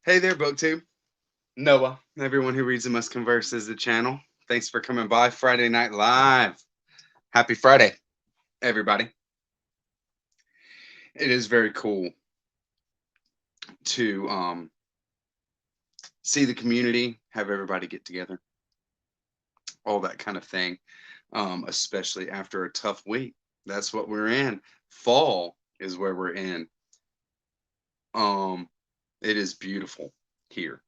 Hey there, BookTube. Noah. Everyone who reads and must converse is the channel. Thanks for coming by Friday Night Live. Happy Friday, everybody. It is very cool to see the community, have everybody get together, all that kind of thing, especially after a tough week. That's what we're in. Fall is where we're in. Um, it is beautiful here.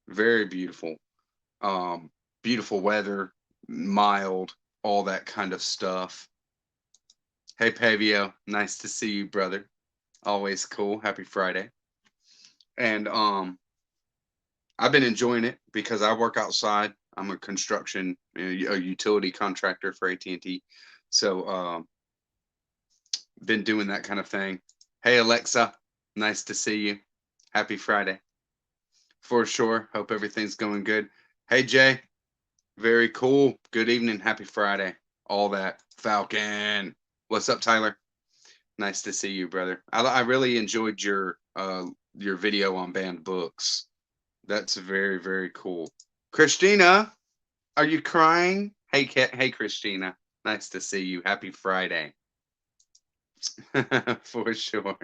Very beautiful. Um, Beautiful weather, mild, all that kind of stuff. Hey Pavio, nice to see you, brother. Always cool. Happy Friday. And I've been enjoying it because I work outside. I'm a construction, a utility contractor for AT&T. So been doing that kind of thing. Hey Alexa, nice to see you. Happy Friday. For sure. Hope everything's going good. Hey Jay, very cool. Good evening. Happy Friday. All that. Falcon. What's up, Tyler? Nice to see you, brother. I really enjoyed your video on banned books. That's very, very cool. Christina, are you crying? Hey, Christina. Nice to see you. Happy Friday. For sure.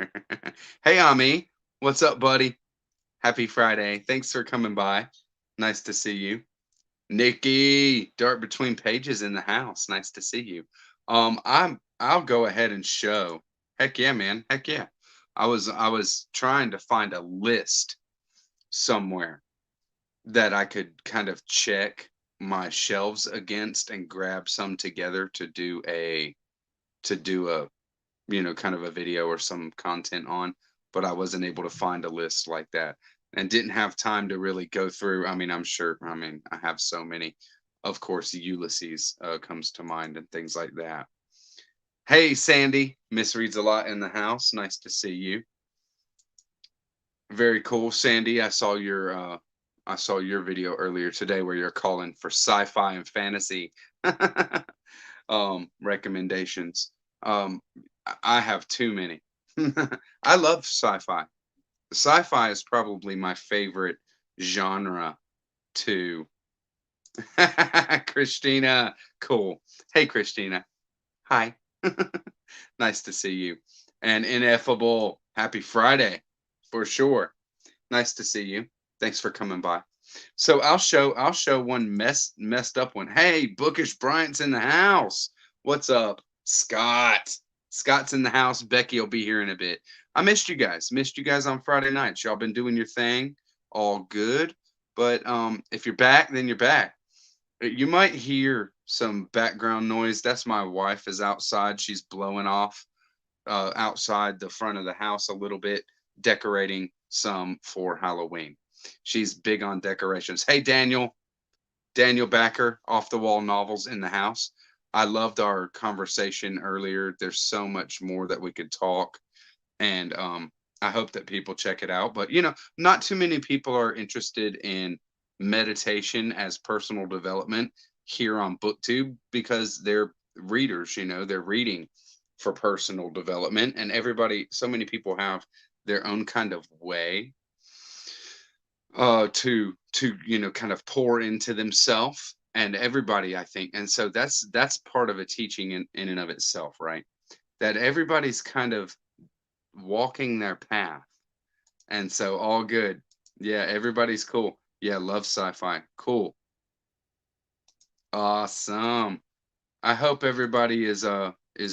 Hey, Ami. What's up, buddy? Happy Friday. Thanks for coming by. Nice to see you. Nikki, Dark Between Pages in the house. Nice to see you. I'll go ahead and show. Heck yeah, man. Heck yeah. I was trying to find a list somewhere that I could kind of check my shelves against and grab some together to do a kind of a video or some content on, but I wasn't able to find a list like that and didn't have time to really go through. I mean, I have so many. Of course, Ulysses comes to mind and things like that. Hey, Sandy, misreads a lot in the house. Nice to see you. Very cool, Sandy. I saw your video earlier today where you're calling for sci-fi and fantasy recommendations. Um, I have too many. I love sci-fi. Sci-fi is probably my favorite genre too. Christina, cool. Hey, Christina. Hi. Nice to see you. And Ineffable, happy Friday for sure. Nice to see you. Thanks for coming by. So I'll show one messed up one. Hey, Bookish Bryant's in the house. What's up, Scott? Scott's in the house. Becky will be here in a bit. I missed you guys. Missed you guys on Friday nights. Y'all been doing your thing. All good. But if you're back, then you're back. You might hear some background noise. That's my wife is outside. She's blowing off outside the front of the house a little bit, decorating some for Halloween. She's big on decorations. Hey, Daniel Backer, Off the Wall Novels in the house. I loved our conversation earlier. There's so much more that we could talk, and I hope that people check it out. But not too many people are interested in meditation as personal development here on BookTube because they're readers. They're reading for personal development, and so many people have their own kind of way to kind of pour into themselves, and everybody, I think. And so that's part of a teaching in and of itself, right? That everybody's kind of walking their path, and so all good. Yeah, everybody's cool. Yeah, love sci-fi. Cool. Awesome. I hope everybody is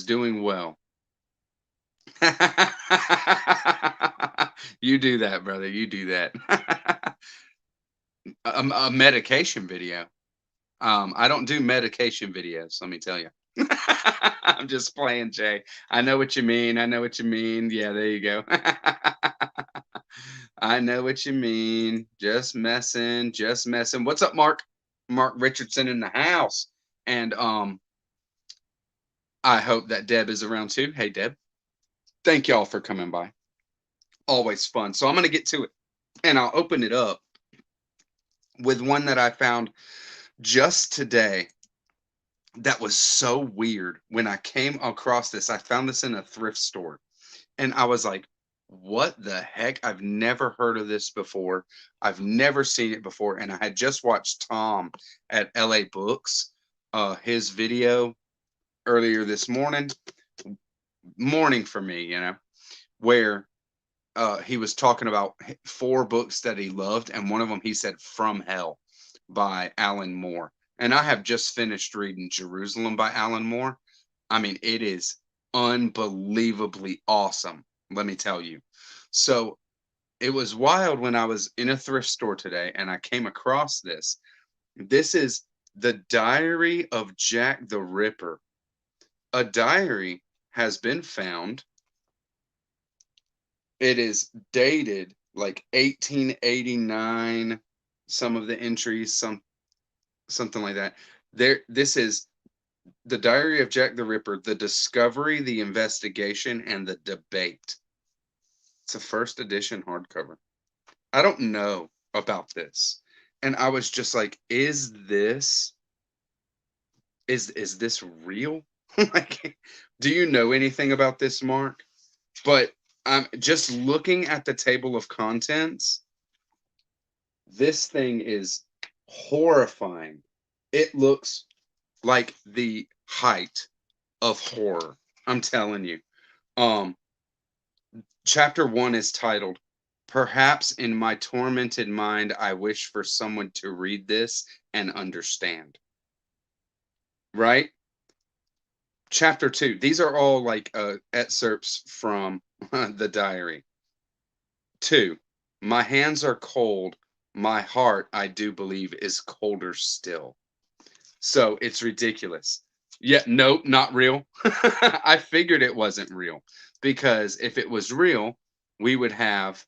doing well. You do that, brother. You do that. A medication video. I don't do medication videos, let me tell you. I'm just playing, Jay. I know what you mean. I know what you mean. Yeah, there you go. I know what you mean. Just messing, just messing. What's up, Mark? Mark Richardson in the house. And I hope that Deb is around too. Hey, Deb. Thank y'all for coming by. Always fun. So I'm going to get to it. And I'll open it up with one that I found just today that was so weird. When I came across this, I found this in a thrift store, and I was like, what the heck? I've never heard of this before. I've never seen it before. And I had just watched Tom at LA Books, his video earlier this morning for me, where he was talking about 4 books that he loved, and one of them he said "From Hell" by Alan Moore. And I have just finished reading Jerusalem by Alan Moore. I mean, it is unbelievably awesome, let me tell you. So it was wild when I was in a thrift store today and I came across this. This is the Diary of Jack the Ripper. A diary has been found. It is dated like 1889, some of the entries, something like that. This is the Diary of Jack the Ripper, the discovery, the investigation, and the debate. It's a first edition hardcover. I don't know about this. And I was just like, is this real? Like, do you know anything about this, Mark? But I'm just looking at the table of contents. This thing is horrifying. It looks like the height of horror. I'm telling you. Um, Chapter 1 is titled, "Perhaps in my tormented mind, I wish for someone to read this and understand." Right? Chapter 2. These are all like excerpts from the diary. 2. My hands are cold. My heart, I do believe, is colder still. So it's ridiculous. Yeah, no, not real. I figured it wasn't real because if it was real, we would have,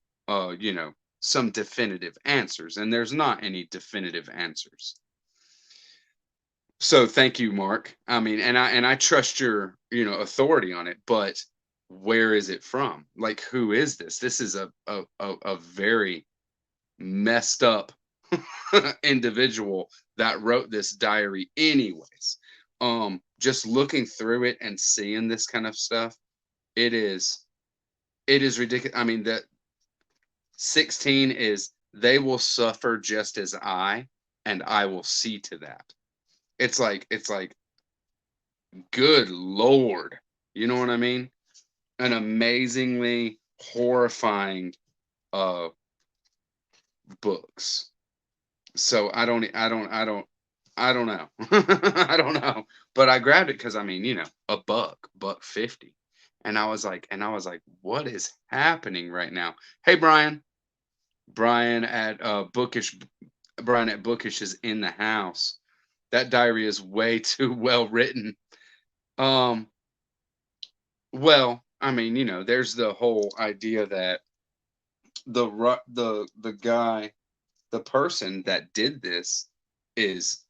some definitive answers, and there's not any definitive answers. So thank you, Mark. I mean, and I trust your, authority on it, but where is it from? Like, who is this? This is a very messed up individual that wrote this diary anyways. Just looking through it and seeing this kind of stuff, it is ridiculous. I mean, that 16 is, they will suffer just as I, and I will see to that. It's like good Lord. You know what I mean? An amazingly horrifying uh books. So I don't know. I don't know. But I grabbed it because I mean, buck 50. And I was like, what is happening right now? Hey Brian. Brian at Bookish Brian at Bookish is in the house. That diary is way too well written. Um, well, I mean, there's the whole idea that the guy, the person that did this is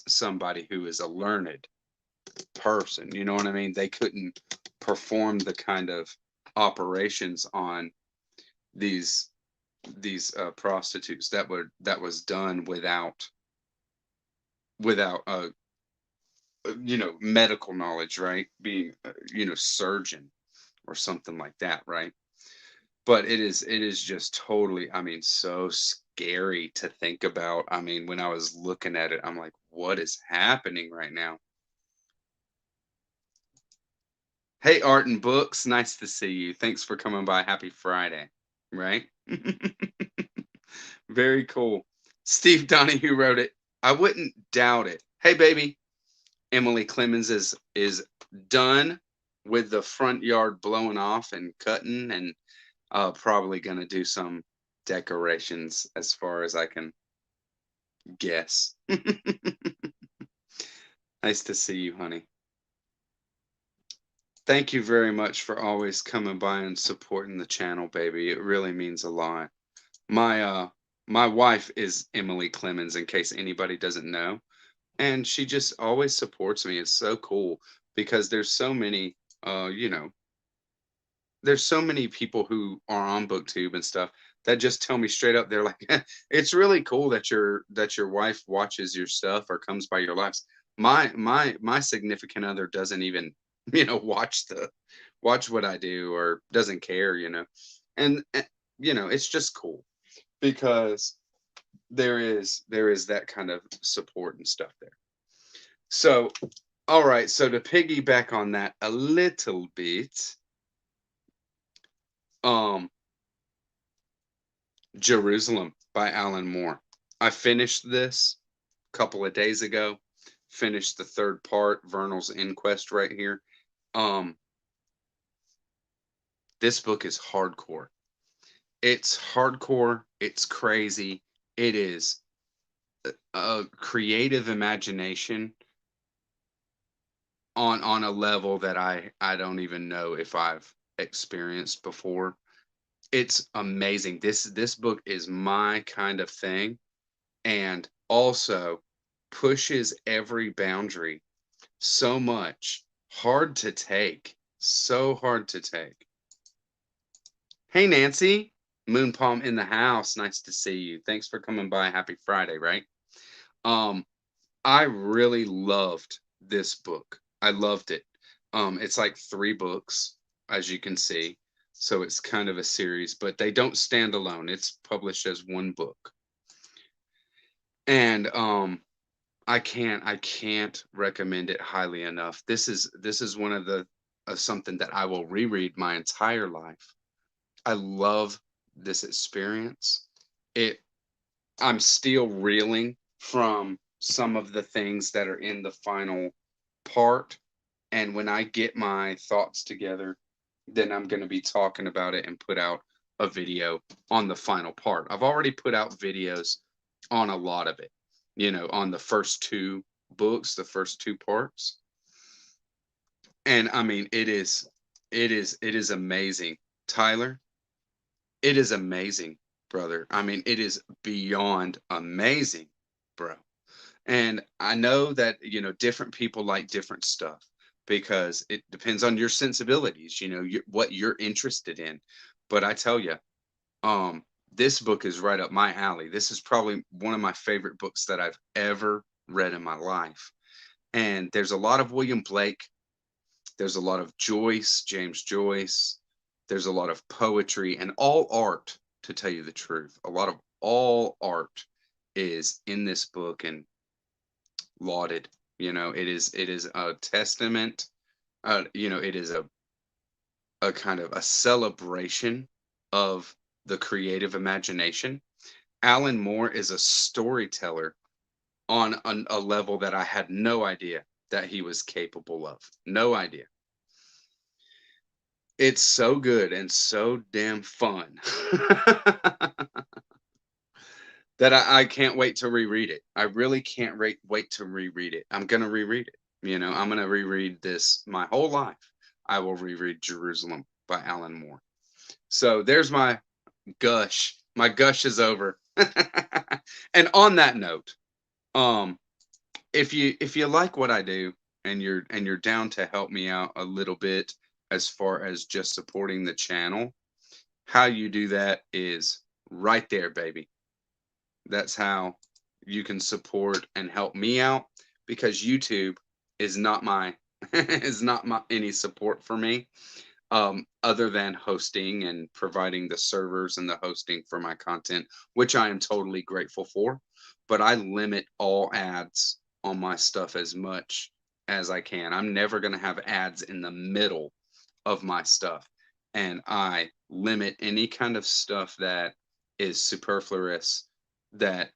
somebody who is a learned person. You know what I mean? They couldn't perform the kind of operations on these prostitutes that was done without medical knowledge, right? Being surgeon or something like that, right? But it is just totally, I mean, so scary to think about. I mean, when I was looking at it, I'm like, what is happening right now? Hey, Art and Books, nice to see you. Thanks for coming by. Happy Friday, right? Very cool. Steve Donahue wrote it. I wouldn't doubt it. Hey, baby. Emily Clemens is done with the front yard blowing off and cutting, and probably gonna do some decorations as far as I can guess. Nice to see you, honey. Thank you very much for always coming by and supporting the channel, baby. It really means a lot. My wife is Emily Clemens, in case anybody doesn't know, and she just always supports me. It's so cool because there's so many people who are on booktube and stuff that just tell me straight up, they're like, it's really cool that your wife watches your stuff or comes by your lives. My significant other doesn't even watch what I do or doesn't care. And it's just cool because there is that kind of support and stuff there. So, all right, so to piggyback on that a little bit, um Jerusalem by Alan Moore. I finished this a couple of days ago. Finished the third part, Vernal's Inquest right here. Um this book is hardcore. It's hardcore, it's crazy. It is a creative imagination on a level that I don't even know if I've experienced before. It's amazing. This book is my kind of thing, and also pushes every boundary so much. Hard to take. So hard to take. Hey Nancy, Moon Palm in the house. Nice to see you. Thanks for coming by. Happy Friday, right? Um I really loved this book. I loved it. It's like 3 books, as you can see. So it's kind of a series, but they don't stand alone. It's published as one book. And I can't recommend it highly enough. This is one of the something that I will reread my entire life. I love this experience. It I'm still reeling from some of the things that are in the final part. And when I get my thoughts together, then I'm going to be talking about it and put out a video on the final part. I've already put out videos on a lot of it, on the first 2 books, the first 2 parts. And I mean, it is amazing. Tyler, it is amazing, brother. I mean, it is beyond amazing, bro. And I know that, different people like different stuff because it depends on your sensibilities, what you're interested in. But I tell you, um, this book is right up my alley. This is probably one of my favorite books that I've ever read in my life. And there's a lot of William Blake. There's a lot of Joyce, James Joyce. There's a lot of poetry and all art, to tell you the truth. A lot of all art is in this book and lauded. It is a testament. It is a kind of a celebration of the creative imagination. Alan Moore is a storyteller on a level that I had no idea that he was capable of. No idea. It's so good and so damn fun that I can't wait to reread it. I really can't wait to reread it. I'm going to reread it. I'm going to reread this my whole life. I will reread Jerusalem by Alan Moore. So there's my gush. My gush is over. And on that note, um, if you like what I do and you're down to help me out a little bit as far as just supporting the channel, how you do that is right there, baby. That's how you can support and help me out because YouTube is not my is not my any support for me other than hosting and providing the servers and the hosting for my content, which I am totally grateful for. But I limit all ads on my stuff as much as I can. I'm never going to have ads in the middle of my stuff. And I limit any kind of stuff that is superfluous that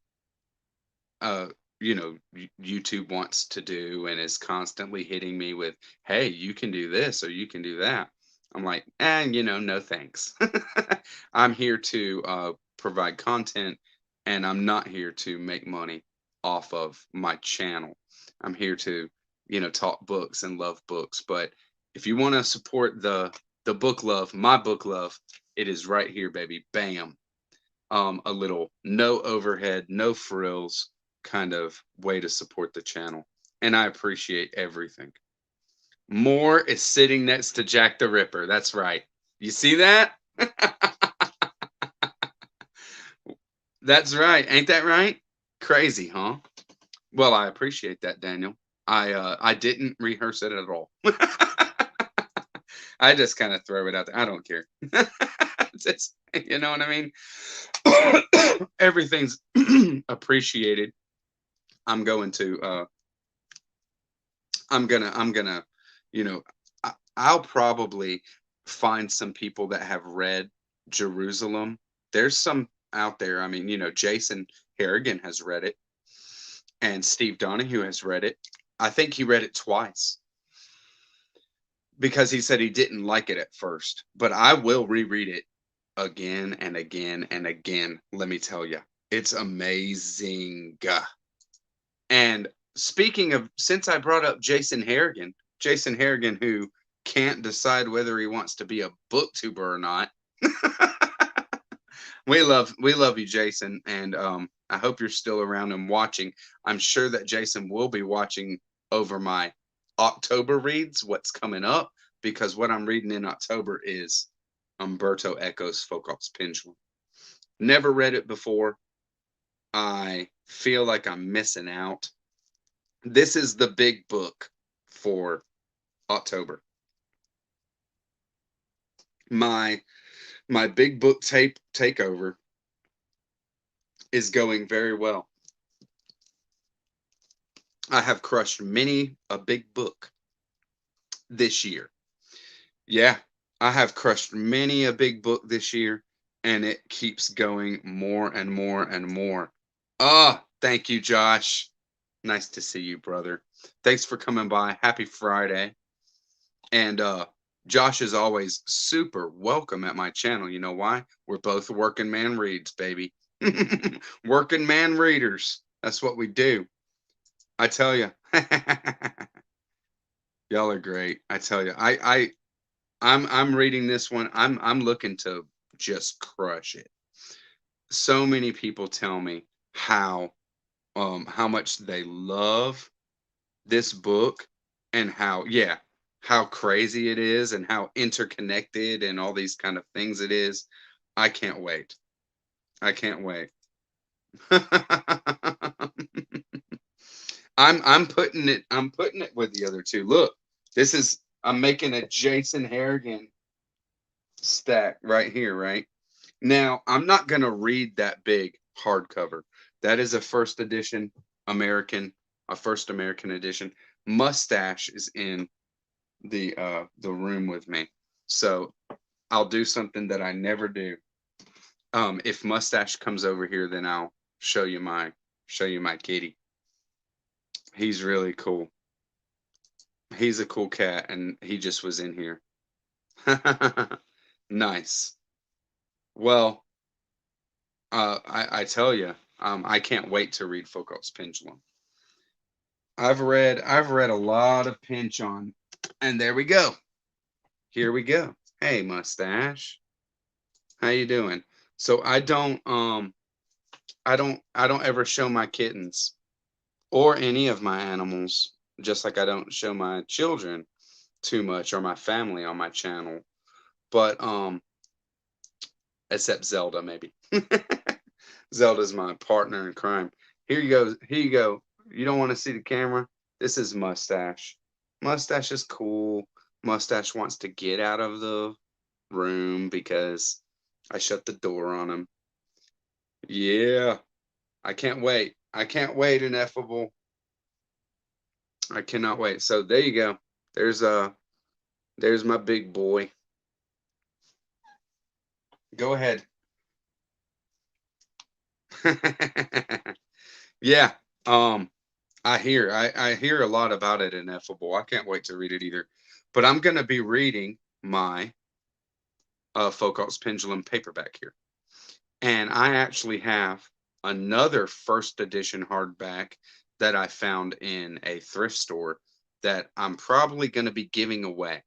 uh YouTube wants to do and is constantly hitting me with, hey, you can do this or you can do that. I'm like, no thanks. I'm here to provide content, and I'm not here to make money off of my channel. I'm here to talk books and love books. But if you want to support the book love, my book love, it is right here, baby. Bam. A little no overhead, no frills kind of way to support the channel. And I appreciate everything. Moore is sitting next to Jack the Ripper. That's right. You see that? That's right. Ain't that right? Crazy, huh? Well, I appreciate that, Daniel. I didn't rehearse it at all. I just kind of throw it out there. I don't care. consequences. You know what I mean? Everything's appreciated. I'm going to I'm gonna, you know, I'll probably find some people that have read Jerusalem. There's some out there. I mean, Jason Harrigan has read it, and Steve Donahue has read it. I think he read it twice because he said he didn't like it at first. But I will reread it again and again and again. Let me tell you, it's amazing. And speaking of, since I brought up Jason Harrigan, who can't decide whether he wants to be a booktuber or not. we love you, Jason, and I hope you're still around and watching. I'm sure that Jason will be watching over my October reads, what's coming up, because what I'm reading in October is Umberto Eco's Foucault's Pendulum. Never read it before. I feel like I'm missing out. This is the big book for October. My big book takeover is going very well. I have crushed many a big book this year. Yeah, I have crushed many a big book this year, and it keeps going more and more and more. Thank you, Josh. Nice to see you, brother. Thanks for coming by. Happy Friday. And Josh is always super welcome at my channel. You know why? We're both working man reads, baby. Working man readers. That's what we do. I tell you. Y'all are great. I tell you. I'm reading this one. I'm looking to just crush it. So many people tell me how much they love this book, and how crazy it is and how interconnected and all these kind of things it is. I can't wait. I can't wait. I'm putting it with the other two. Look, I'm making a Jason Harrigan stack right here, right? Now, I'm not going to read that big hardcover. That is a first edition a first American edition. Mustache is in the room with me. So, I'll do something that I never do. If Mustache comes over here, then I'll show you my kitty. He's really cool. He's a cool cat, and he just was in here. Nice. Well, I tell you, I can't wait to read Foucault's Pendulum. I've read a lot of Pynchon, and there we go. Here we go. Hey, Mustache, how you doing? So I don't ever show my kittens or any of my animals, just like I don't show my children too much or my family on my channel. But except Zelda, maybe. Zelda's my partner in crime. Here you go. Here you go. You don't want to see the camera? This is Mustache. Mustache is cool. Mustache wants to get out of the room because I shut the door on him. Yeah. I can't wait. I can't wait, Ineffable. I cannot wait. So there you go. There's my big boy. Go ahead. Yeah. I hear a lot about it, Ineffable. I can't wait to read it either. But I'm gonna be reading my Foucault's Pendulum paperback here. And I actually have another first edition hardback that I found in a thrift store that I'm probably going to be giving away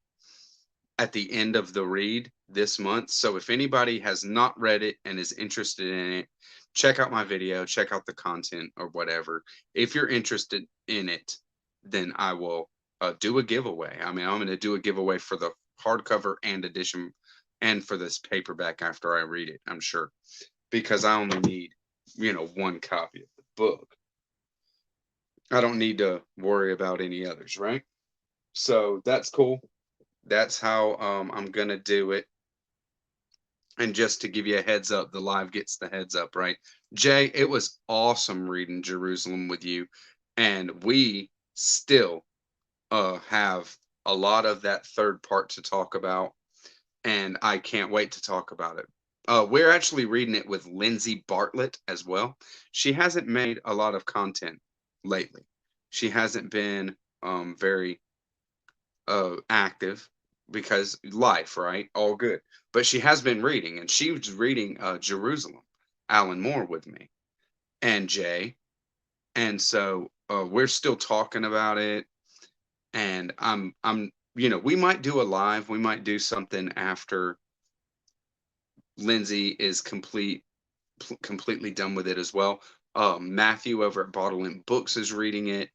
at the end of the read this month. So if anybody has not read it and is interested in it, check out my video, check out the content or whatever. If you're interested in it, then I will do a giveaway. I mean, I'm going to do a giveaway for the hardcover and edition and for this paperback after I read it, I'm sure, because I only need, one copy of the book. I don't need to worry about any others, right? So that's cool. That's how I'm gonna do it. And just to give you a heads up, the live gets the heads up, right? Jay, it was awesome reading Jerusalem with you. And we still have a lot of that third part to talk about. And I can't wait to talk about it. We're actually reading it with Lindsay Bartlett as well. She hasn't made a lot of content lately. She hasn't been very active because life, right? All good. But she has been reading, and she was reading Jerusalem, Alan Moore with me and Jay, and so we're still talking about it. And we might do a live, we might do something after Lindsay is completely done with it as well. Matthew over at Bottle and Books is reading it.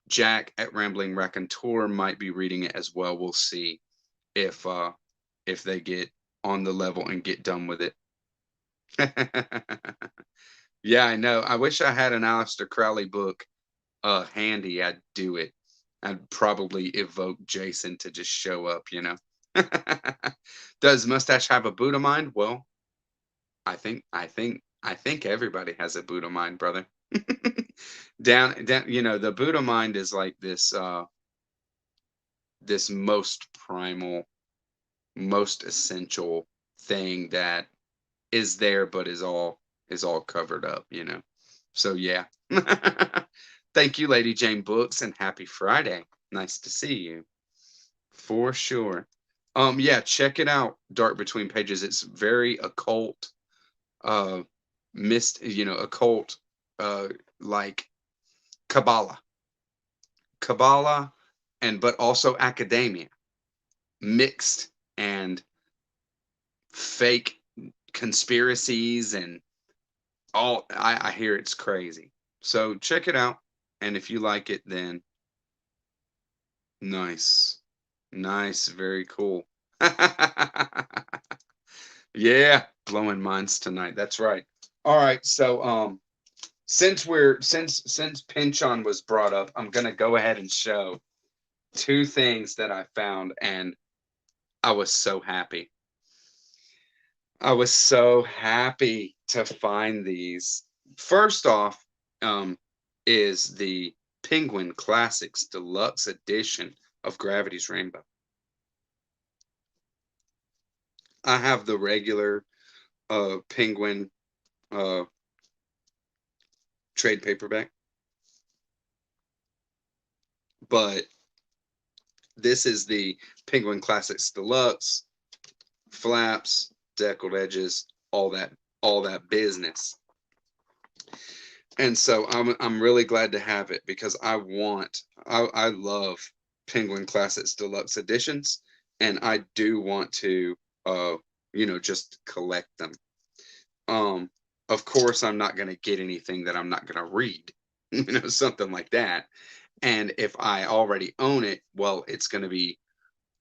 Jack at Rambling Raconteur might be reading it as well. We'll see if they get on the level and get done with it. Yeah, I know. I wish I had an Aleister Crowley book handy. I'd do it. I'd probably evoke Jason to just show up, you know. Does Mustache have a Buddha mind? Well, I think everybody has a Buddha mind, brother. down, the Buddha mind is like this most primal, most essential thing that is there but is all covered up, you know. So yeah. Thank you, Lady Jane Books, and happy Friday. Nice to see you. For sure. Yeah, check it out, Dark Between Pages. It's very occult, uh occult, uh like Kabbalah. Kabbalah, and but also academia mixed, and fake conspiracies, and all. I hear it's crazy. So check it out, and if you like it, then nice, nice, very cool. Yeah, blowing minds tonight. That's right. All right, so since Pinchon was brought up, I'm gonna go ahead and show two things that I found, and I was so happy. I was so happy to find these. First off, is the Penguin Classics Deluxe Edition of Gravity's Rainbow. I have the regular Penguin trade paperback, but this is the Penguin Classics Deluxe, flaps, deckled edges, all that business. And so I'm really glad to have it, because I love Penguin Classics Deluxe editions, and I do want to just collect them. Of course I'm not going to get anything that I'm not going to read, something like that. And if I already own it, well, it's going to be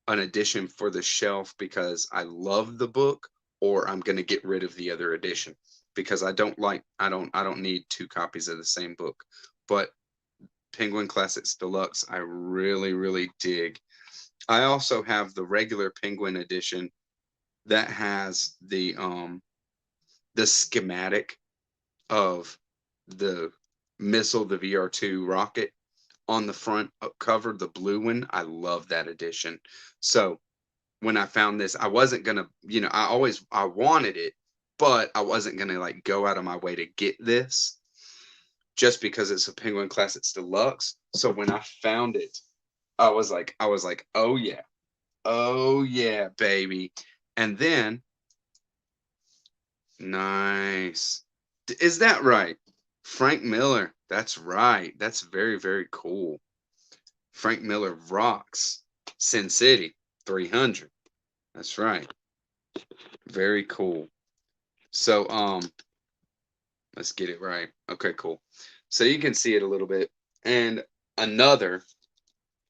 an edition for the shelf because I love the book, or I'm going to get rid of the other edition because I don't need two copies of the same book. But Penguin Classics Deluxe, I really, really dig. I also have the regular Penguin edition that has the schematic of the missile, the VR2 rocket on the front cover, the blue one. I love that edition. So when I found this, I wasn't gonna, I wanted it, but I wasn't gonna like go out of my way to get this just because it's a Penguin Classics Deluxe. So when I found it, I was like, oh yeah, baby. And then, nice. Is that right? Frank Miller. That's right. That's very, very cool. Frank Miller rocks. Sin City 300. That's right. Very cool. So, let's get it right. Okay, cool. So you can see it a little bit. And another,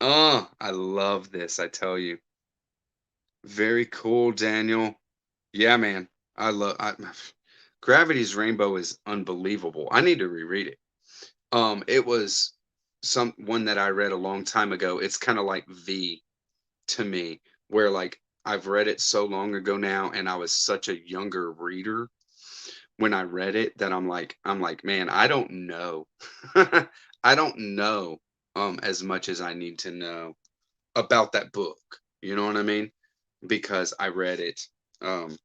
I love this, I tell you. Very cool, Daniel. Yeah, man. Gravity's Rainbow is unbelievable. I need to reread it. It was one that I read a long time ago. It's kind of like V to me, where like I've read it so long ago now, and I was such a younger reader when I read it that I'm like, man, I don't know. I don't know as much as I need to know about that book. You know what I mean? Because I read it um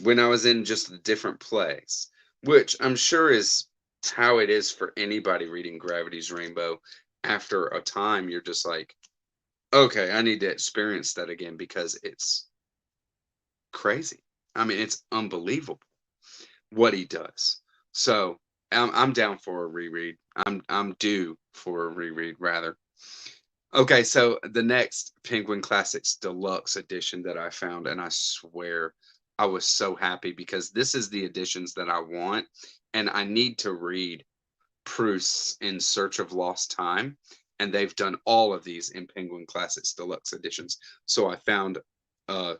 when I was in just a different place, which I'm sure is how it is for anybody reading Gravity's Rainbow. After a time, you're just like, okay, I need to experience that again because it's crazy. I mean, it's unbelievable what he does. So I'm down for a reread. I'm due for a reread rather. Okay, so the next Penguin Classics Deluxe edition that I found, and I swear I was so happy because this is the editions that I want, and I need to read Proust's In Search of Lost Time, and they've done all of these in Penguin Classics Deluxe editions. So I found uh,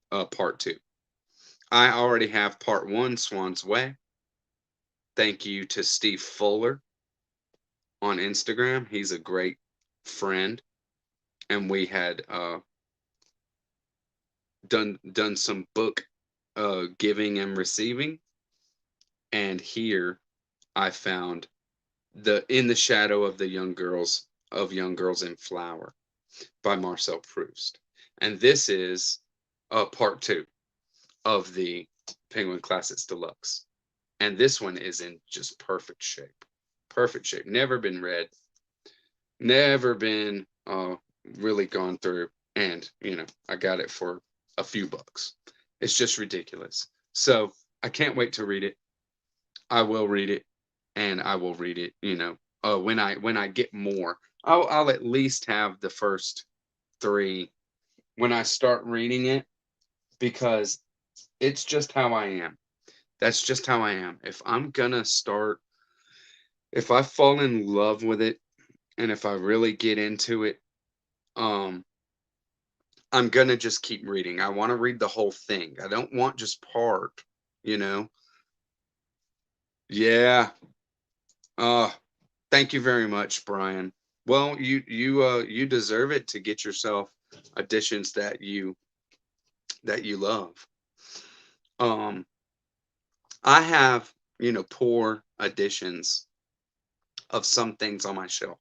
part two. I already have part one, Swan's Way. Thank you to Steve Fuller on Instagram. He's a great friend, and we had done some book giving and receiving, and here I found the In the Shadow of the Young Girls in Flower by Marcel Proust, and this is part two of the Penguin Classics Deluxe, and this one is in just perfect shape. Perfect shape. Never been read. Never been really gone through, and I got it for a few bucks. It's just ridiculous. So I can't wait to read it. I will read it, and I will read it. When I get more, I'll at least have the first three when I start reading it because it's just how I am. That's just how I am. If I fall in love with it, and if I really get into it, um, I'm gonna just keep reading. I want to read the whole thing. I don't want just part, you know. Yeah. Uh, thank you very much, Brian. Well, you deserve it to get yourself editions that you love. Um, I have, poor editions of some things on my shelf,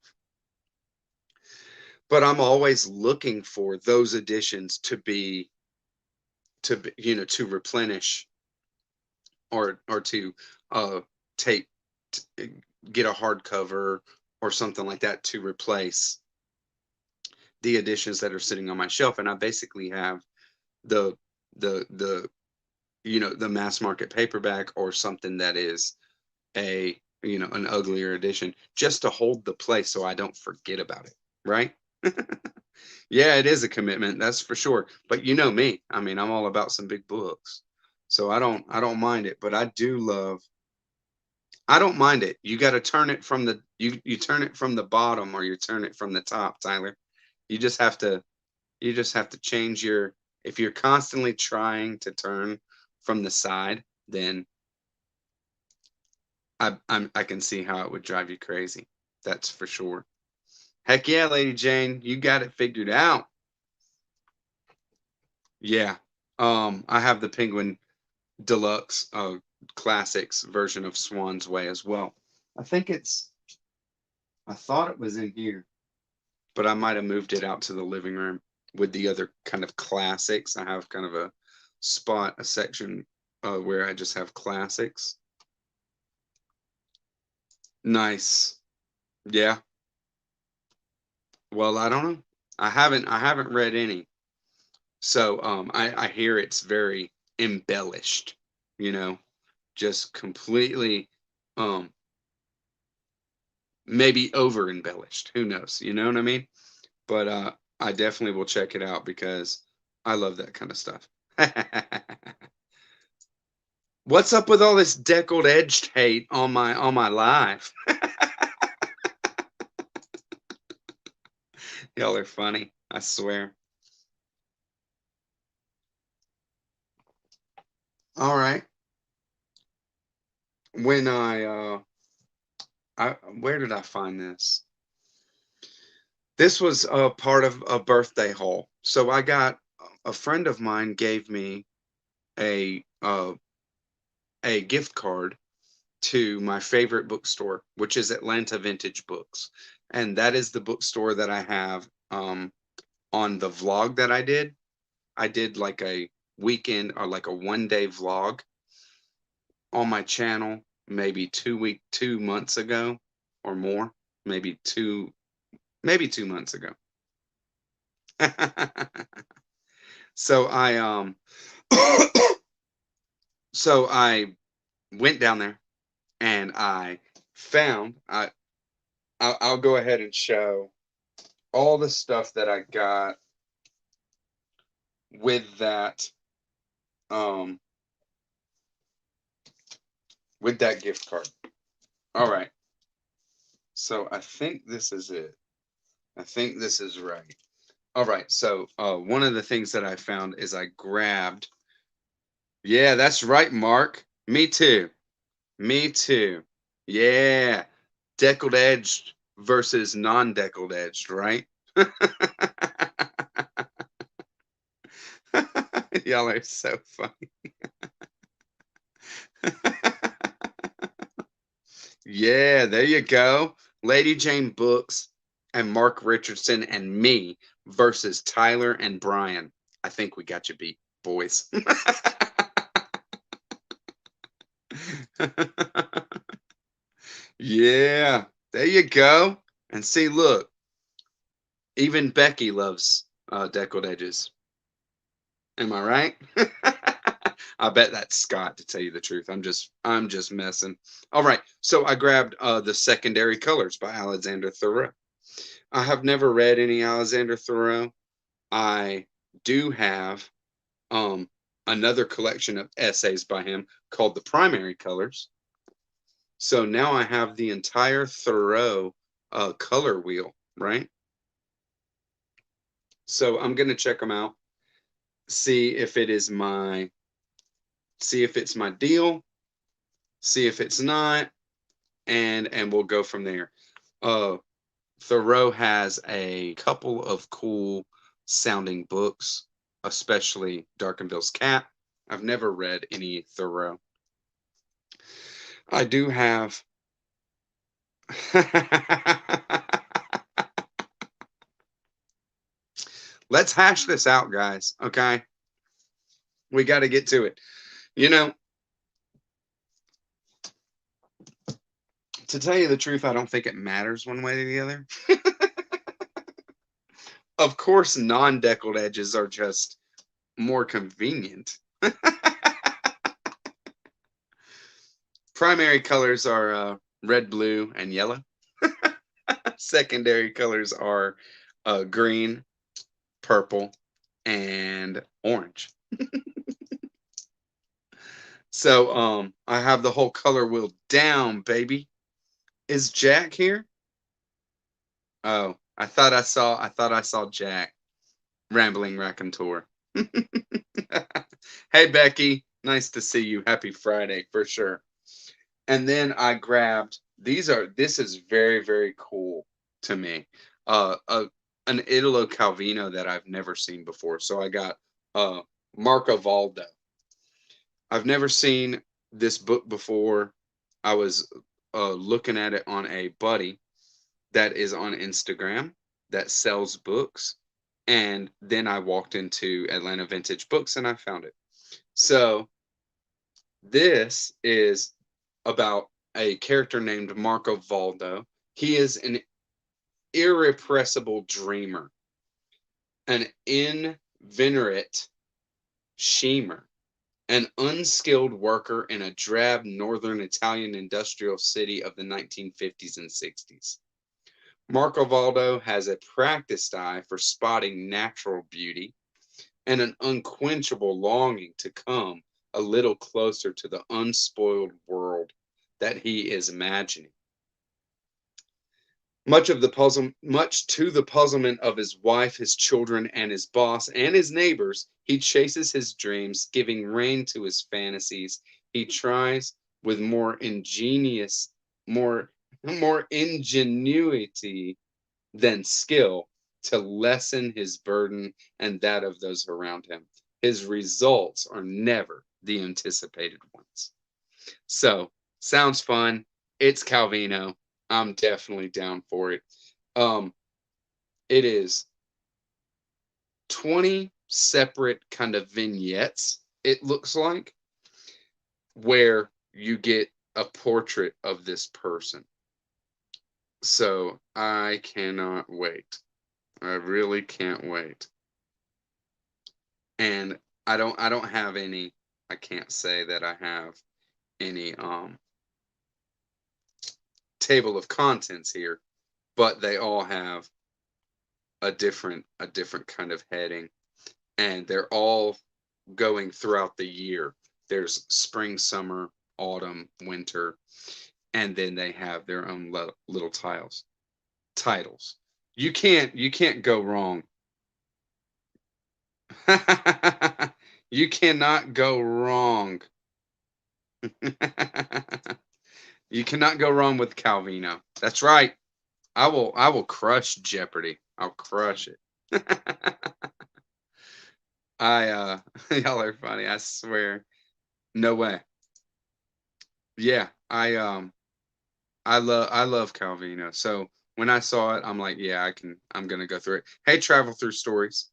but I'm always looking for those editions to replenish or to uh take get a hardcover or something like that to replace the editions that are sitting on my shelf, and I basically have the the mass market paperback or something that is an uglier edition just to hold the place so I don't forget about it, right? Yeah, it is a commitment, that's for sure. But you know me, I mean, I'm all about some big books. So I don't mind it, but I don't mind it. You got to turn it from you turn it from the bottom or you turn it from the top, Tyler. You just have to change your if you're constantly trying to turn from the side, then I can see how it would drive you crazy. That's for sure. Heck yeah, Lady Jane, you got it figured out. Yeah. I have the Penguin Deluxe Classics version of Swan's Way as well. I think I thought it was in here, but I might have moved it out to the living room with the other kind of classics. I have kind of a section where I just have classics. Nice. Yeah. Well, I don't know. I haven't read any. So I hear it's very embellished, you know, just completely um maybe over embellished. Who knows? You know what I mean? But I definitely will check it out because I love that kind of stuff. What's up with all this deckled edged hate on my live? Y'all are funny, I swear. All right. When I where did I find this? This was a part of a birthday haul So I got a friend of mine gave me a uh, a gift card to my favorite bookstore, which is Atlanta Vintage Books, and that is the bookstore that I have on the vlog that I did. I did like a weekend or like a 1 day vlog on my channel maybe 2 months ago or more, maybe 2 months ago. So so I went down there and I found I'll go ahead and show all the stuff that I got with um that gift card. All right. So I think this is it. I think this is right. All right. So one of the things that I found is I grabbed. Yeah, that's right, Mark. Me too. Me too. Yeah. Deckled edged versus non-deckled edged, right? Y'all are so funny. Yeah, there you go. Lady Jane Books and Mark Richardson and me versus Tyler and Brian. I think we got you beat, boys. Yeah, there you go. And see, look, even Becky loves deckled edges. Am I right? I bet that's Scott, to tell you the truth. I'm just messing. All right, so I grabbed the Secondary Colors by Alexander Thoreau. I have never read any Alexander Thoreau. I do have um another collection of essays by him called The Primary Colors. So now I have the entire Thoreau color wheel, right? So I'm gonna check them out, see if it is my, see if it's my deal, see if it's not, and we'll go from there. Uh, Thoreau has a couple of cool sounding books, especially Darkenville's Cat. I've never read any Thoreau. I do have. Let's hash this out, guys. Okay. We got to get to it. You know, to tell you the truth, I don't think it matters one way or the other. Of course, non deckled edges are just more convenient. Primary colors are red, blue, and yellow. Secondary colors are green, purple, and orange. So I have the whole color wheel down, baby. Is Jack here? Oh, I thought I saw Jack. Rambling Raconteur. Hey Becky, nice to see you. Happy Friday for sure. And then I grabbed this is very, very cool to me. An Italo Calvino that I've never seen before. So I got Marco Valdo. I've never seen this book before. I was looking at it on a buddy that is on Instagram that sells books. And then I walked into Atlanta Vintage Books and I found it. So this is about a character named Marco Valdo. He is an irrepressible dreamer, an inveterate schemer, an unskilled worker in a drab northern Italian industrial city of the 1950s and 60s. Marco Valdo has a practiced eye for spotting natural beauty and an unquenchable longing to come a little closer to the unspoiled world that he is imagining. Much to the puzzlement of his wife, his children, and his boss and his neighbors, he chases his dreams, giving rein to his fantasies. He tries with more ingenuity than skill to lessen his burden and that of those around him. His results are never the anticipated ones. So, sounds fun. It's Calvino. I'm definitely down for it. Um, it is 20 separate kind of vignettes, it looks like, where you get a portrait of this person. So I cannot wait. I really can't wait. And I don't have any, I can't say that I have any table of contents here, but they all have a different kind of heading, and they're all going throughout the year. There's spring, summer, autumn, winter, and then they have their own little titles. You can't go wrong. You cannot go wrong. You cannot go wrong with Calvino. That's right. I will crush Jeopardy. I'll crush it. Y'all are funny, I swear. No way. Yeah, I love Calvino. So when I saw it, I'm like, yeah, I'm gonna go through it. Hey, Travel Through Stories.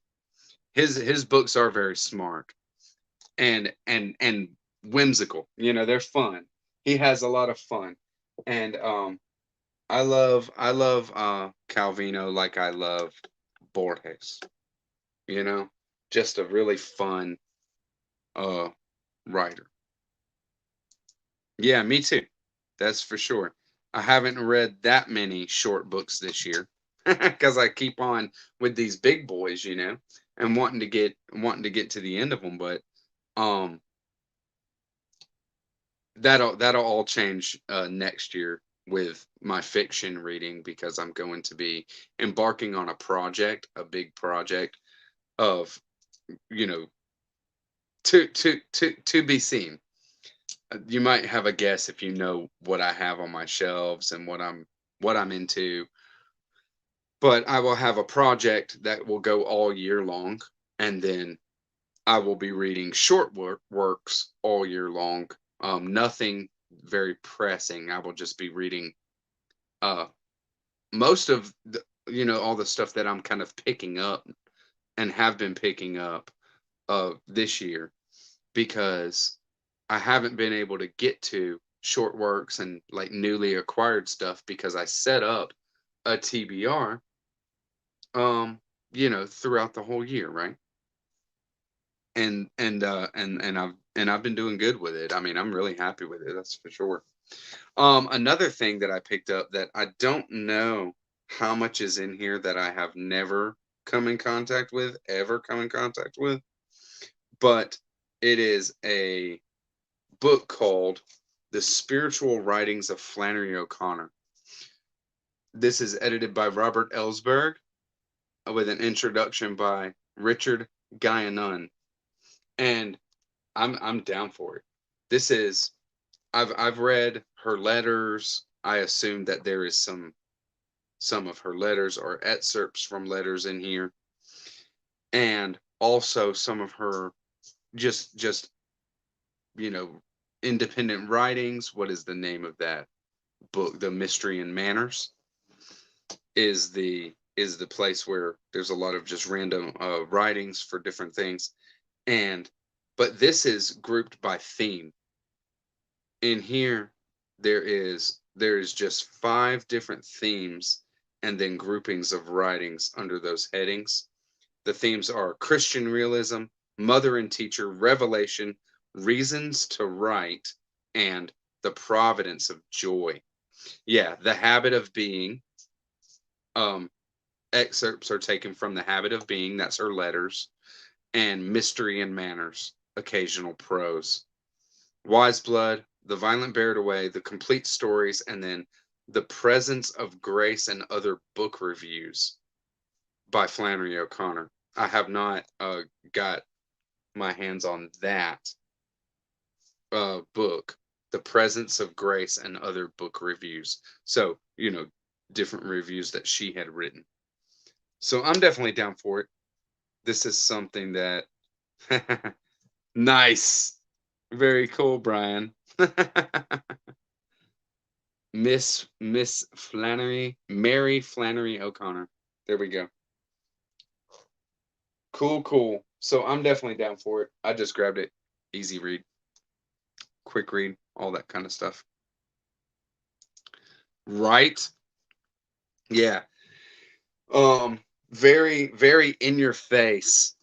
His books are very smart and whimsical. They're fun. He has a lot of fun. And I love Calvino like I love Borges. You know, just a really fun uh writer. Yeah, me too. That's for sure. I haven't read that many short books this year because I keep on with these big boys, and wanting to get to the end of them. But um, that'll all change next year with my fiction reading because I'm going to be embarking on a big project of you know to be seen. You might have a guess if you know what I have on my shelves and what I'm into, but I will have a project that will go all year long, and then I will be reading short works all year long. Nothing very pressing. I will just be reading uh most of all the stuff that I'm kind of picking up and have been picking up this year because I haven't been able to get to short works and like newly acquired stuff because I set up a TBR throughout the whole year, right? And I've been doing good with it. I mean, I'm really happy with it, that's for sure. Another thing that I picked up that I don't know how much is in here that I have never ever come in contact with, but it is a book called The Spiritual Writings of Flannery O'Connor. This is edited by Robert Ellsberg with an introduction by Richard Guyonan. And I'm down for it. This is I've read her letters. I assume that there is some of her letters or excerpts from letters in here, and also some of her just you know independent writings. What is the name of that book? The Mystery and Manners is the place where there's a lot of just random writings for different things, and but this is grouped by theme. In here, there is just 5 different themes and then groupings of writings under those headings. The themes are Christian realism, mother and teacher, revelation, reasons to write, and the providence of joy. Yeah, the habit of being. Um, Excerpts are taken from the habit of being. That's her letters, and mystery and manners, occasional prose. Wise Blood, The Violent Bear It Away, The Complete Stories, and then The Presence of Grace and Other Book Reviews by Flannery O'Connor. I have not got my hands on that book, The Presence of Grace and Other Book Reviews. So, different reviews that she had written. So I'm definitely down for it. This is something that nice. Very cool, Brian. Miss Flannery, Mary Flannery O'Connor. There we go. Cool, cool. So I'm definitely down for it. I just grabbed it. Easy read, quick read, all that kind of stuff. Right? Yeah. Very, very in your face.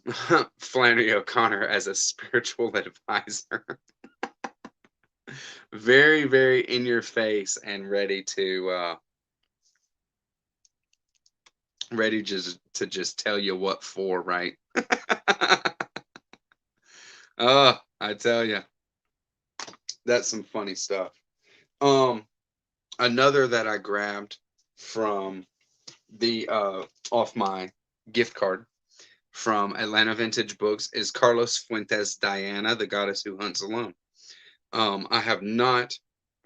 Flannery O'Connor as a spiritual advisor. Very, very in your face and ready just to just tell you what for, right? Oh, I tell you, that's some funny stuff. Um, Another that I grabbed from the off my gift card from Atlanta Vintage Books is Carlos Fuentes' Diana, the Goddess Who Hunts Alone. I have not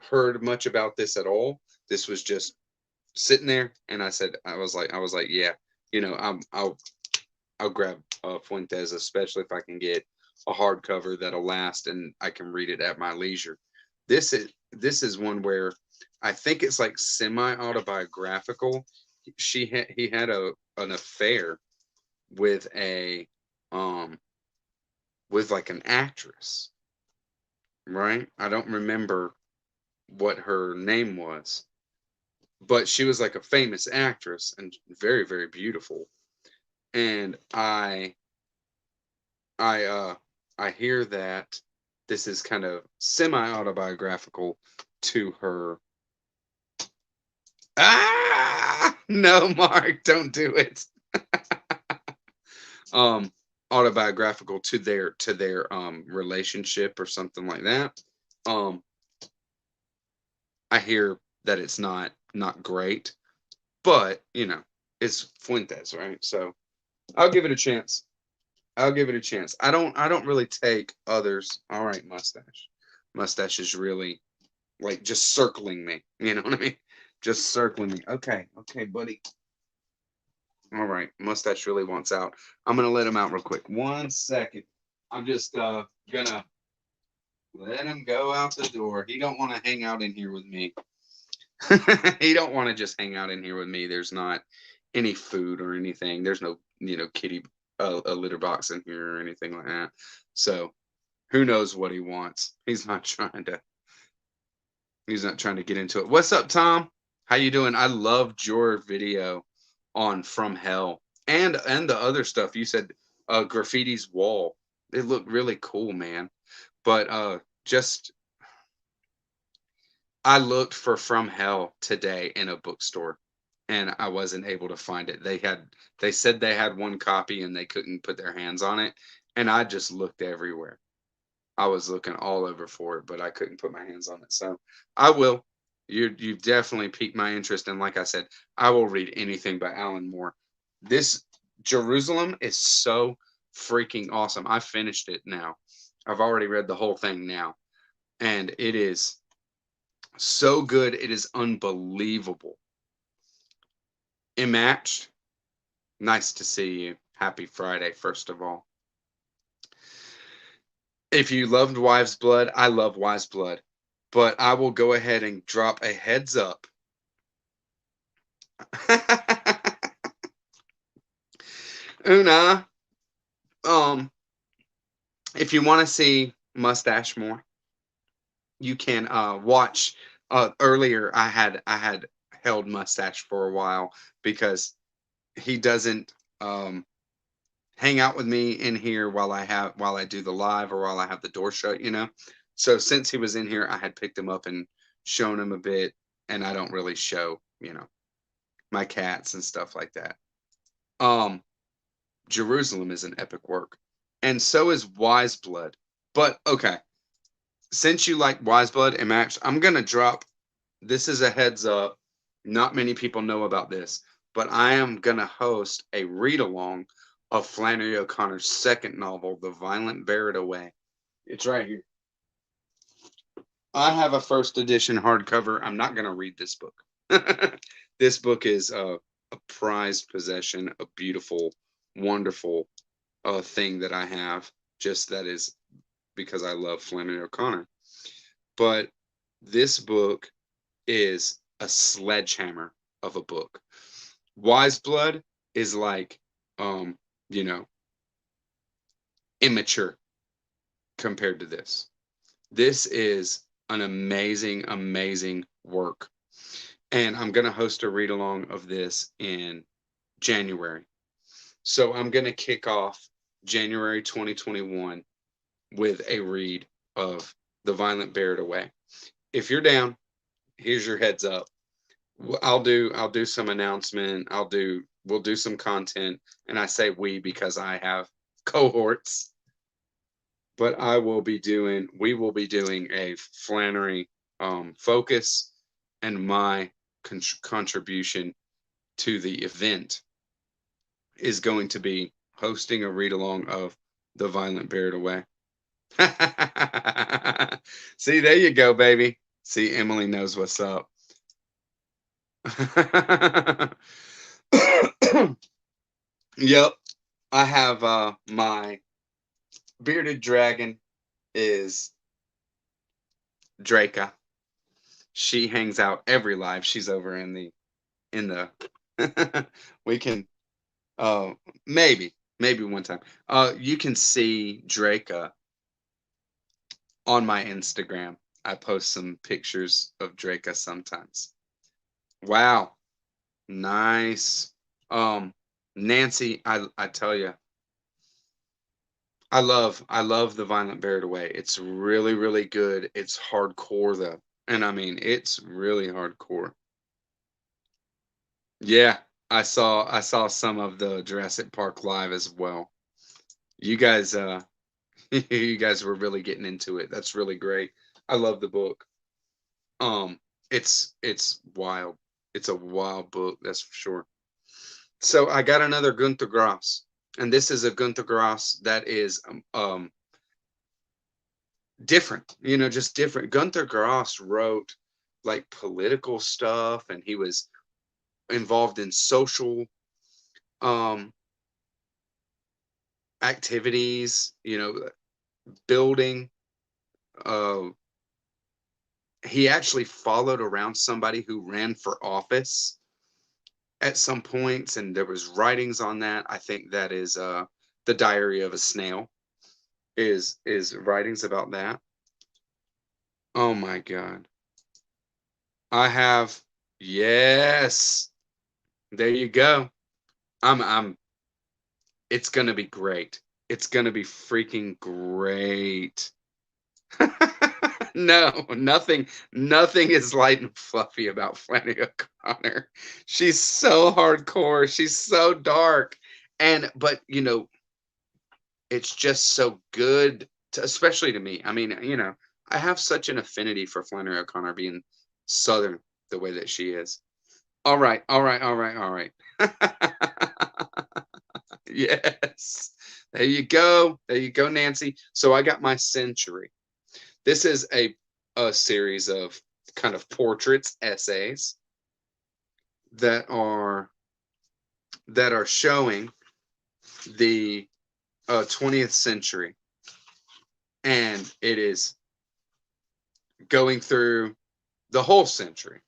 heard much about this at all. This was just sitting there, and I was like, yeah, I'll grab Fuentes, especially if I can get a hardcover that'll last and I can read it at my leisure. This is one where I think it's like semi autobiographical. He had an affair with a um with like an actress, right? I don't remember what her name was, but she was like a famous actress and very, very beautiful. And I I hear that this is kind of semi autobiographical to her. Ah, no, Mark, don't do it. um Autobiographical to their relationship or something like that. um I hear that it's not great, but it's Fuentes, right? So I'll give it a chance. I'll give it a chance. I don't really take others. All right, mustache. Mustache is really like just circling me. You know what I mean? Just circling me. Okay, okay, buddy. All right, mustache really wants out. I'm gonna let him out real quick. 1 second. I'm just gonna let him go out the door. He don't want to hang out in here with me. He don't want to just hang out in here with me. There's not any food or anything. There's no kitty a litter box in here or anything like that. So who knows what he wants? He's not trying to get into it. What's up, Tom? How you doing? I loved your video on From Hell and the other stuff. You said graffiti's wall. It looked really cool, man. But just I looked for From Hell today in a bookstore and I wasn't able to find it. They said they had one copy and they couldn't put their hands on it, and I just looked everywhere. I was looking all over for it, but I couldn't put my hands on it. So I will. You've definitely piqued my interest, and like I said, I will read anything by Alan Moore. This Jerusalem is so freaking awesome. I finished it now. I've already read the whole thing now, and it is so good. It is unbelievable. Immatched. Nice to see you. Happy Friday, first of all. If you loved Wives Blood, I love Wives Blood. But I will go ahead and drop a heads up. Una, if you want to see Mustache more, you can watch. Earlier, I had held Mustache for a while because he doesn't hang out with me in here while I do the live or while I have the door shut. So since he was in here, I had picked him up and shown him a bit, and I don't really show my cats and stuff like that. Um, Jerusalem is an epic work, and so is Wise Blood. But okay, since you like Wise Blood and Max, I'm gonna drop. This is a heads up. Not many people know about this, but I am gonna host a read along of Flannery O'Connor's second novel, The Violent Buried Away. It's right here. I have a first edition hardcover. I'm not gonna read this book. This book is a prized possession, a beautiful, wonderful thing that I have. Just that is because I love Flannery O'Connor. But this book is a sledgehammer of a book. Wise Blood is like, um, you know, immature compared to this. This is an amazing, amazing work. And I'm going to host a read along of this in January. So I'm going to kick off January 2021 with a read of The Violent Bear It Away. If you're down, here's your heads up. I'll do some announcement. We'll do some content, and I say we because I have cohorts. But we will be doing a Flannery focus, and my contribution to the event is going to be hosting a read along of The Violent Bear It Away. See, there you go, baby. See, Emily knows what's up. Yep, I have my bearded dragon is Draca. She hangs out every live. She's over in the we can maybe one time. You can see Draca on my Instagram. I post some pictures of Draca sometimes. Wow. Nice. Nancy, I tell you, I love The Violent Bear It Away. It's really, really good. It's hardcore though. And I mean, it's really hardcore. Yeah, I saw some of the Jurassic Park live as well. You guys you guys were really getting into it. That's really great. I love the book. Um it's wild. It's a wild book, that's for sure. So I got another Gunter Grass, and this is a Gunter Grass that is different, just different. Gunter Grass wrote like political stuff, and he was involved in social um activities, building. Uh, he actually followed around somebody who ran for office at some points, and there was writings on that. I think that is the Diary of a Snail is writings about that. Oh my God. I have, yes. There you go. I'm it's gonna be great. It's gonna be freaking great. No, nothing is light and fluffy about Flannery O'Connor. She's so hardcore. She's so dark. But it's just so good, especially to me. I mean, I have such an affinity for Flannery O'Connor being Southern the way that she is. All right, all right, all right, all right. Yes. There you go. There you go, Nancy. So I got my century. This is a series of kind of portraits, essays that are showing the 20th century, and it is going through the whole century.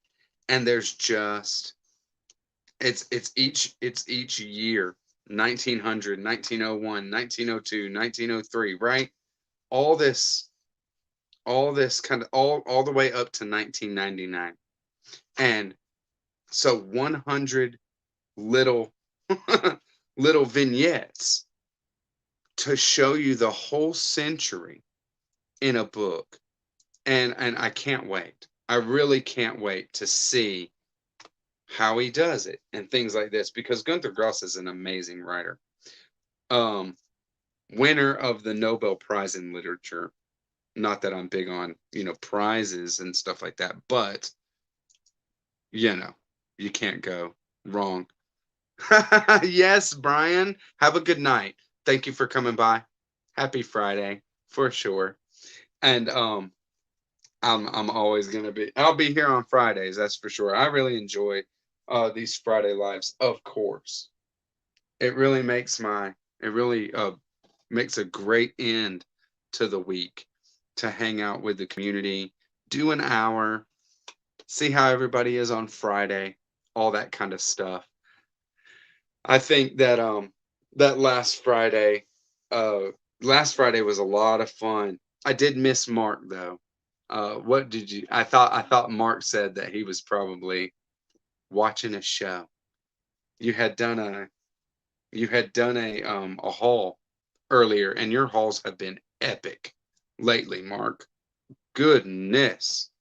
And there's just it's each year, 1900, 1901, 1902, 1903, right? All this kind of all the way up to 1999. And so 100 little little vignettes to show you the whole century in a book. And I can't wait. I really can't wait to see how he does it and things like this, because Gunter Grass is an amazing writer. Um Winner of the Nobel Prize in Literature. Not that I'm big on, prizes and stuff like that, but you can't go wrong. Yes, Brian. Have a good night. Thank you for coming by. Happy Friday for sure. And I'm always gonna be. I'll be here on Fridays. That's for sure. I really enjoy these Friday lives, of course. It really makes it really makes a great end to the week to hang out with the community, do an hour, see how everybody is on Friday, all that kind of stuff. I think that that uh last Friday was a lot of fun. I did miss Mark though. What did you I thought Mark said that he was probably watching a show. You had done a haul earlier, and your hauls have been epic lately, Mark. Goodness.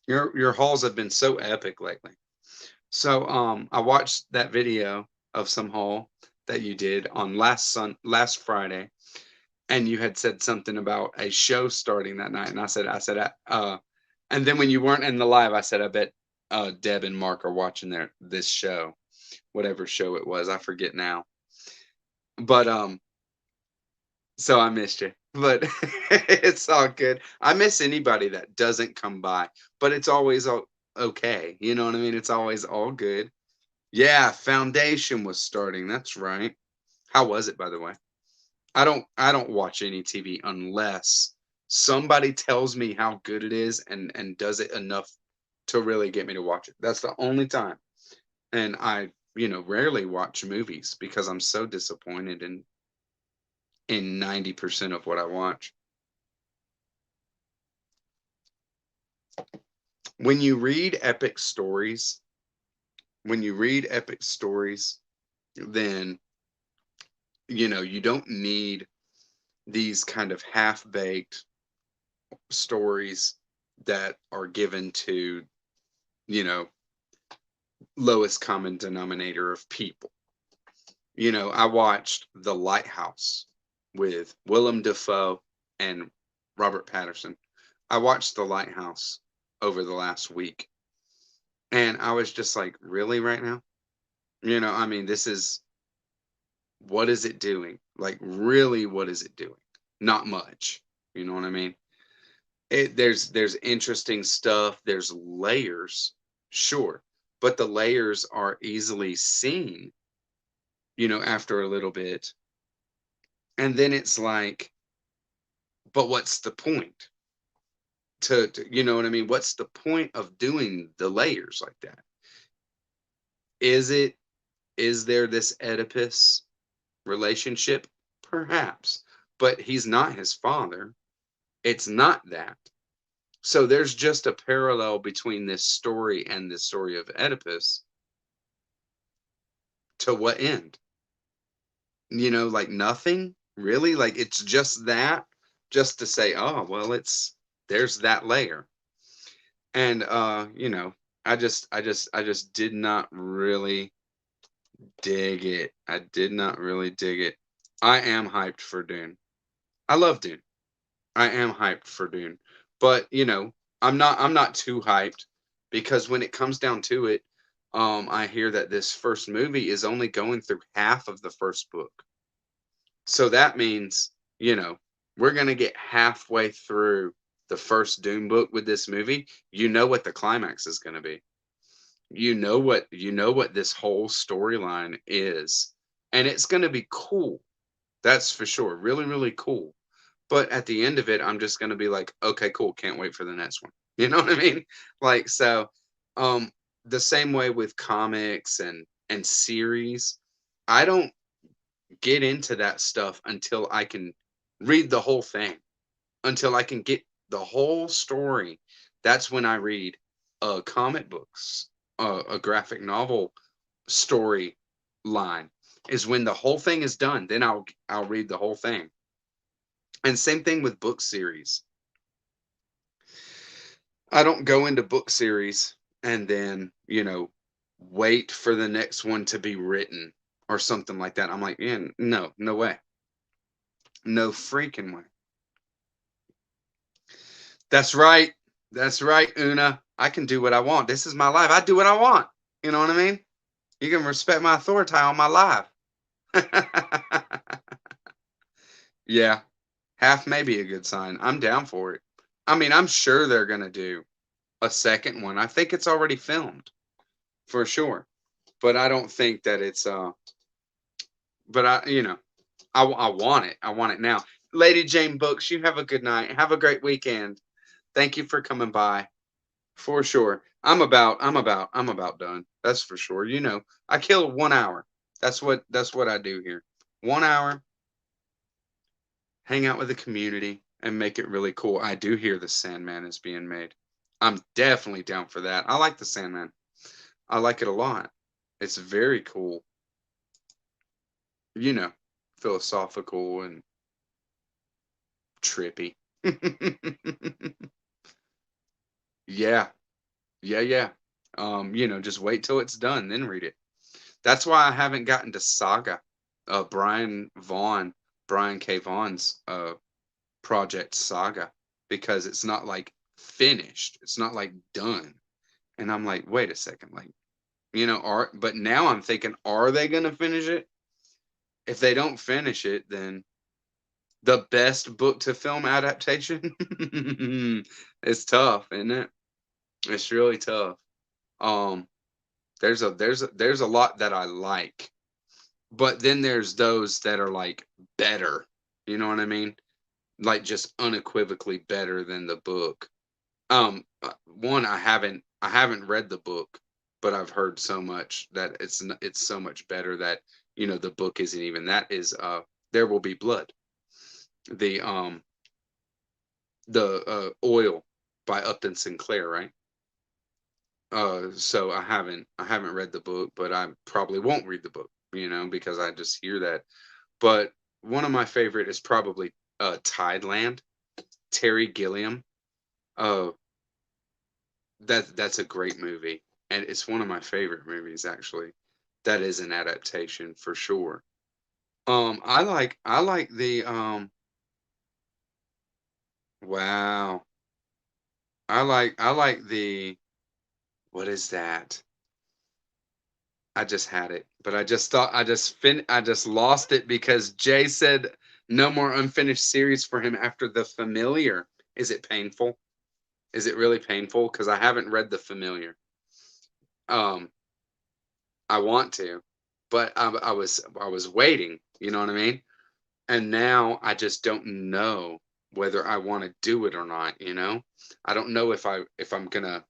Your hauls have been so epic lately. So I watched that video of some haul that you did on last Friday, and you had said something about a show starting that night, and and then when you weren't in the live, I said, I bet Deb and Mark are watching this show, whatever show it was, I forget now. But so I missed you, but it's all good. I miss anybody that doesn't come by, but it's always okay. You know what I mean? It's always all good. Yeah, Foundation was starting. That's right. How was it, by the way? I don't watch any TV unless somebody tells me how good it is and does it enough to really get me to watch it. That's the only time. And I, rarely watch movies because I'm so disappointed in 90% of what I watch. When you read epic stories, then you don't need these kind of half-baked stories that are given to, you know, lowest common denominator of people. I watched The Lighthouse with Willem Dafoe and Robert Patterson. I watched The Lighthouse over the last week, and I was just like, really, right now? I mean, what is it doing? Like, really, what is it doing? Not much. You know what I mean? There's interesting stuff. There's layers, sure, but the layers are easily seen, after a little bit. And then it's like, but what's the point? You know what I mean? What's the point of doing the layers like that? Is there this Oedipus relationship? Perhaps, but he's not his father. It's not that. So there's just a parallel between this story and the story of Oedipus. To what end? Like nothing really. Like it's just that, just to say, oh well, there's that layer. And I just did not really dig it. I did not really dig it. I am hyped for Dune. I love Dune. I am hyped for Dune. But, I'm not too hyped because when it comes down to it, I hear that this first movie is only going through half of the first book. So that means, we're going to get halfway through the first Dune book with this movie. You know what the climax is going to be. You know what this whole storyline is. And it's going to be cool. That's for sure. Really, really cool. But at the end of it, I'm just going to be like, okay, cool. Can't wait for the next one. You know what I mean? Like, so, the same way with comics and series, I don't get into that stuff until I can read the whole thing, until I can get the whole story. That's when I read comic books, a graphic novel story line is when the whole thing is done. Then I'll read the whole thing. And same thing with book series. I don't go into book series and then, wait for the next one to be written or something like that. I'm like, yeah, no, no way. No freaking way. That's right. That's right, Una. I can do what I want. This is my life. I do what I want. You know what I mean? You can respect my authority on my life. Yeah. Half may be a good sign. I'm down for it. I mean, I'm sure they're going to do a second one. I think it's already filmed. for sure. But I don't think that it's but I want it. I want it now. Lady Jane Books, you have a good night. Have a great weekend. Thank you for coming by. For sure. I'm about done. That's for sure. I kill 1 hour. That's what I do here. 1 hour, hang out with the community and make it really cool. I do hear the Sandman is being made. I'm definitely down for that. I like the Sandman. I like it a lot. It's very cool. You know, philosophical and trippy. Yeah. Yeah, yeah. Just wait till it's done, then read it. That's why I haven't gotten to Saga, Brian K. Vaughan's project Saga, because it's not like finished. It's not like done. And I'm like, wait a second, like, but now I'm thinking, are they gonna finish it? If they don't finish it, then the best book to film adaptation. It's tough, isn't it? It's really tough. Um, there's a lot that I like, but then there's those that are like better. You know what I mean? Like just unequivocally better than the book. One, I haven't read the book, but I've heard so much that it's so much better that the book isn't even. That is There Will Be Blood, the oil by Upton Sinclair, right? So I haven't read the book, but I probably won't read the book, because I just hear that. But one of my favorite is probably Tideland, Terry Gilliam. Uh, that's a great movie, and it's one of my favorite movies actually. That is an adaptation for sure. I like the wow. I like the what is that? I just had it, but I just thought I just lost it because Jay said no more unfinished series for him after The Familiar. Is it painful? Is it really painful? Because I haven't read The Familiar. Um, I want to, but I was waiting. You know what I mean? And now I just don't know whether I want to do it or not. I don't know if I'm gonna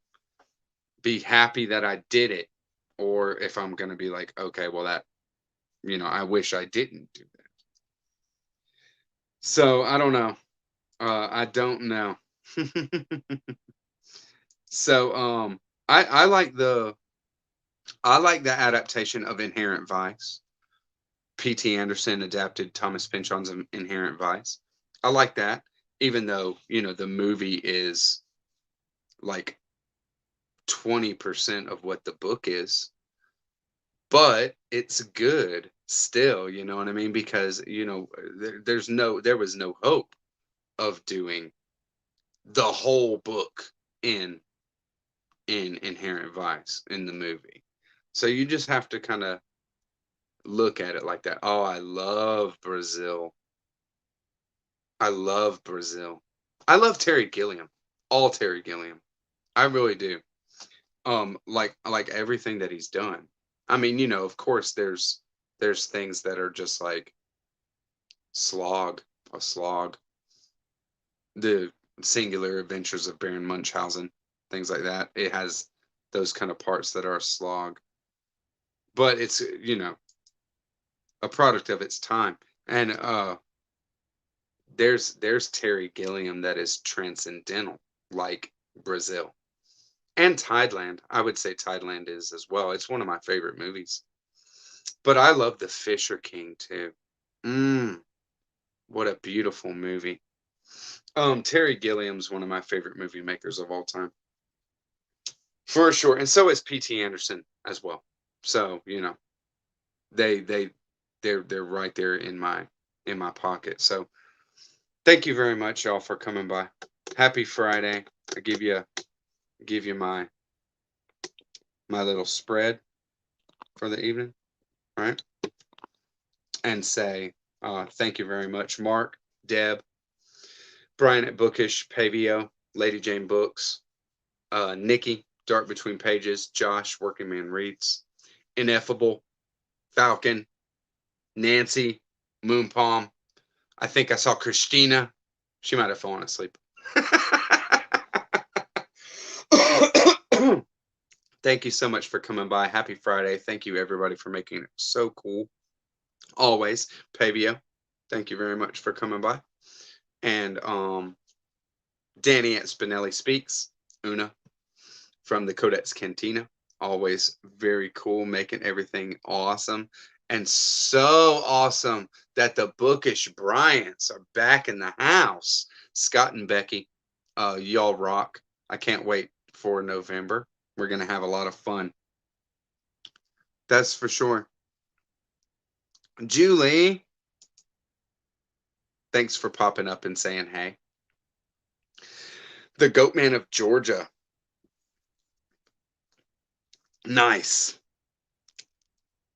be happy that I did it, or if I'm gonna be like, okay, well I wish I didn't do that. So I don't know. I don't know. So I like the adaptation of Inherent Vice. P.T. Anderson adapted Thomas Pynchon's Inherent Vice. I like that, even though the movie is like 20% of what the book is, but it's good still. You know what I mean? Because there was no hope of doing the whole book in Inherent Vice in the movie. So you just have to kind of look at it like that. Oh, I love Brazil. I love Brazil. I love Terry Gilliam. All Terry Gilliam. I really do. Like everything that he's done. I mean, of course there's things that are just like a slog. The Singular Adventures of Baron Munchausen, things like that. It has those kind of parts that are a slog, but it's a product of its time. And there's Terry Gilliam that is transcendental, like Brazil and Tideland. I would say Tideland is as well. It's one of my favorite movies. But I love The Fisher King too. Mm, what a beautiful movie. Terry Gilliam's one of my favorite movie makers of all time. For sure. And so is P.T. Anderson as well. So, they they they're right there in my pocket. So, thank you very much y'all for coming by. Happy Friday. I give you my little spread for the evening, right? And say thank you very much, Mark, Deb, Brian at Bookish, Pavio, Lady Jane Books, Nikki, Dark Between Pages, Josh, Working Man Reads, Ineffable, Falcon, Nancy, Moon Palm. I think I saw Christina. She might have fallen asleep. Thank you so much for coming by. Happy Friday. Thank you, everybody, for making it so cool. Always. Pavio, thank you very much for coming by. And Danny at Spinelli Speaks. Una from the Codex Cantina. Always very cool, making everything awesome. And so awesome that the Bookish Bryants are back in the house. Scott and Becky, y'all rock. I can't wait for November. We're going to have a lot of fun. That's for sure. Julie, thanks for popping up and saying hey. The Goatman of Georgia. Nice.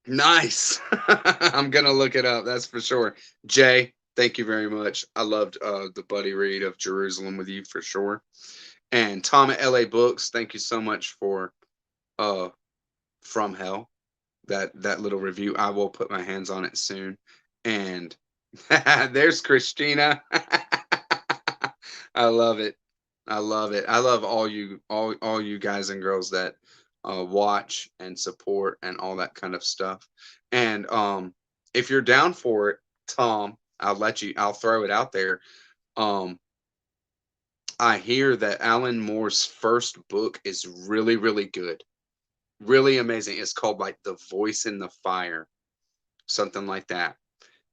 Nice. I'm going to look it up. That's for sure. Jay, thank you very much. I loved the buddy read of Jerusalem with you for sure. And Tom at LA Books, thank you so much for From Hell. That little review. I will put my hands on it soon. And there's Christina. I love it. I love it. I love all you guys and girls that watch and support and all that kind of stuff. And if you're down for it, Tom, I'll throw it out there. I hear that Alan Moore's first book is really, really good. Really amazing. It's called like The Voice in the Fire, something like that.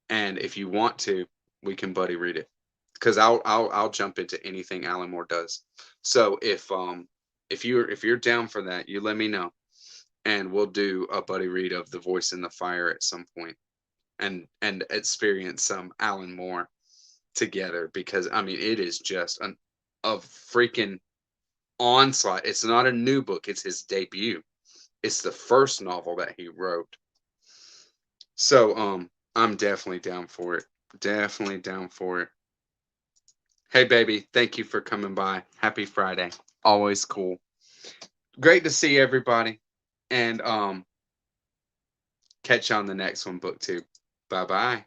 And if you want to, we can buddy read it, because I'll jump into anything Alan Moore does. So if you're down for that, you let me know, and we'll do a buddy read of The Voice in the Fire at some point, and experience some Alan Moore together, because I mean it is just a freaking onslaught. It's not a new book, it's his debut. It's the first novel that he wrote. So I'm definitely down for it. Definitely down for it. Hey baby, thank you for coming by. Happy Friday. Always cool. Great to see everybody. And catch you on the next one, book 2. Bye-bye.